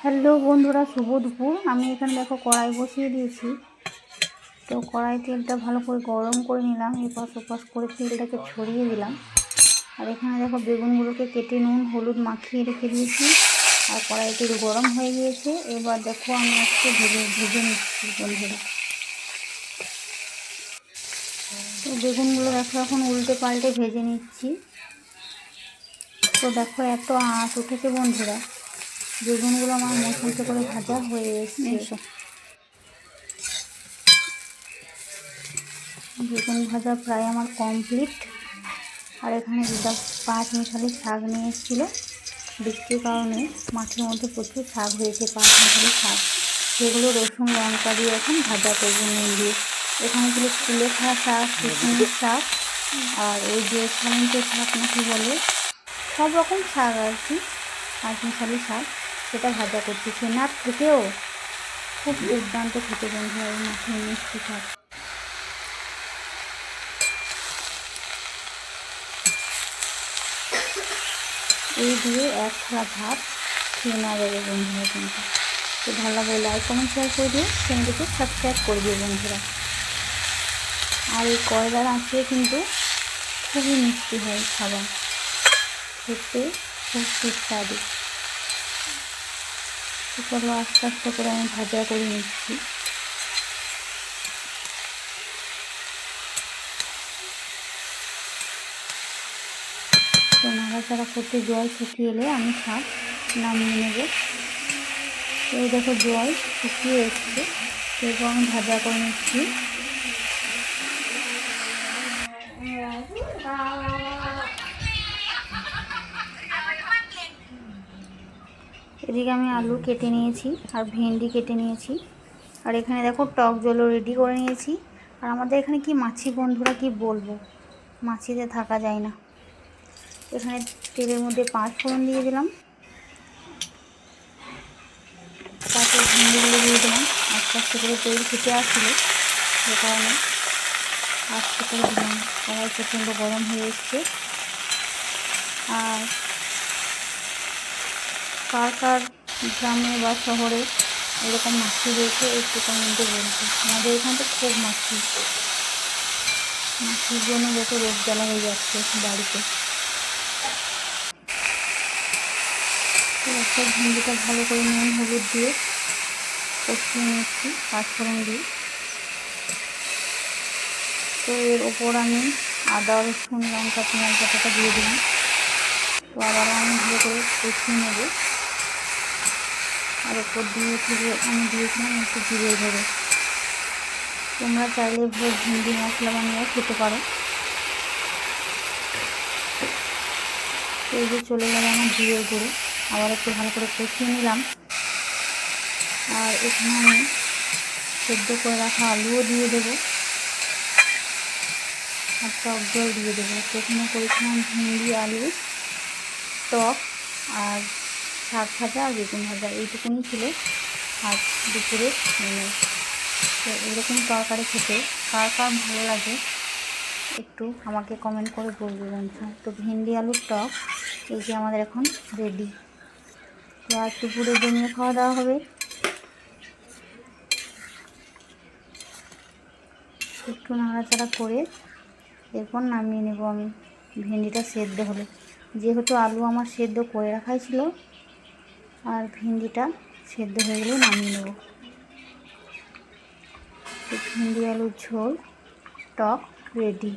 Hello বন্ধুরা, শুভ দুপুর। আমি এখানে দেখো কড়াই বসিয়ে দিয়েছি। তো কড়াই তেলটা ভালো করে গরম করে নিলাম, এপাশ ওপাশ করে তেলটাকে ছড়িয়ে দিলাম। আর এখানে দেখো বেগুনগুলোকে কেটে নুন হলুদ মাখিয়ে রেখে দিয়েছি। আর কড়াই তেল গরম হয়ে গিয়েছে। এবার দেখো আমি একটু ভেজে নিচ্ছি বন্ধুরা। তো বেগুনগুলো দেখো এখন উল্টে পাল্টে ভেজে নিচ্ছি। তো দেখো এত আঁচ উঠেছে বন্ধুরা, বেগুনগুলো আমার মশলাতে করে ভাজা হয়ে এসছে। বেগুন ভাজা প্রায় আমার কমপ্লিট। আর এখানে যেটা 5 মিশালি শাক নিয়ে এসেছিলো, বৃষ্টির কারণে মাঠের মধ্যে প্রচুর শাক হয়েছে, 5 মিশালি শাক। সেগুলো রসুন লঙ্কা দিয়ে এখন ভাজা করবো নুন দিয়ে। এখানে ছিল কুলেখাড়া শাক, শুশুনির শাক, আর ওই যে সামন্তের শাক নাকি বলে, সব রকম শাক আর কি, 5 মিশালি শাক। সেটা ভাজা করছি। সেনার থেকেও খুব দুর্দান্ত খেতে বন্ধুরা এই মাছের মিষ্টি শাক। এই দিয়ে এক থালা ভাত খেয়ে নেওয়া যাবে বন্ধুরা। কিন্তু তো ভালো লাগলে লাইক কমেন্ট শেয়ার করে দিয়ে চ্যানেলটিকে সাবস্ক্রাইব করে দিও বন্ধুরা। আর এই কয়লার আঁচিয়ে কিন্তু খুবই মিষ্টি হয় খাবার, খেতে খুব সুস্বাদু। চলো আস্তে আস্তে করে আমি ভাজা করে নিচ্ছি। তো নাড়াচাড়া করতে জল শুকিয়ে এলে আমি শাক নামিয়ে নেব। এই দেখো জল শুকিয়ে এসছে, এরপর আমি ভাজা করে নিচ্ছি। এদিকে আমি আলু কেটে নিয়েছি আর ভেন্ডি কেটে নিয়েছি। আর এখানে দেখো টক জলও রেডি করে নিয়েছি। আর আমাদের এখানে কি মাছি বন্ধুরা, কি বলবো, মাছিতে থাকা যায় না। এখানে তেলের মধ্যে 5 ফোড়ন দিয়ে দিলাম, তারপর ভেন্ডিগুলো দিয়ে দিলাম। আস্তে আস্তে করে তেল ফুটে আসছিলো, সে কারণে আস্তে করে দিলাম। কড়াই প্রচণ্ড গরম হয়ে এসছে। আর কার কার গ্রামে বা শহরে এরকম মাছি রয়েছে একটু কমেন্টে বলছে। আমাদের এখানে তো খুব মাছির জন্য যত রোগ জ্বালা হয়ে যাচ্ছে বাড়িতে। তো ভেন্ডিটা ভালো করে নুন হলুদ দিয়ে কষিয়ে নিচ্ছি 5 ফোড়ন দিয়ে। তো এর ওপর আমি আদা রসুন লঙ্কা পেঁয়াজ বাটাটা দিয়ে দিলাম। তো আবারও আমি ভালো করে কষিয়ে নেব। আর ওপর আমি দিয়েছিলাম একটু জিরে ধরে। তোমরা চাইলে ভোর ভেন্ডি মশলা বানিয়ে খেতে পারো। এই যে চলে গেল আমার জিরের গুঁড়ো, আবার একটু ভালো করে কষিয়ে নিলাম। আর এখানে আমি সেদ্ধ করে রাখা আলুও দিয়ে দেবো, আর টক জল দিয়ে দেবো। এখানে করেছিলাম ভেন্ডি আলু টক আর শাক ভাজা আর বেগুন ভাজা, এইটুকুনি ছিল আর দুপুরের মেনু। তো এরকম তরকারি খেতে কার কার ভালো লাগে একটু আমাকে কমেন্ট করে বলবে বন্ধুরা। তো ভেন্ডি আলুর টক এই যে আমাদের এখন রেডি। তো আজ দুপুরে জমিয়ে খাওয়া দাওয়া হবে। একটু নাড়াচাড়া করে এরপর নামিয়ে নেব আমি। ভেন্ডিটা সেদ্ধ হলে, যেহেতু আলু আমার সেদ্ধ করে রাখাই ছিল, আর ভেন্ডিটা সেদ্ধ হয়ে গেলে নামিয়ে নেব। ভেন্ডি আলুর ঝোল টক রেডি।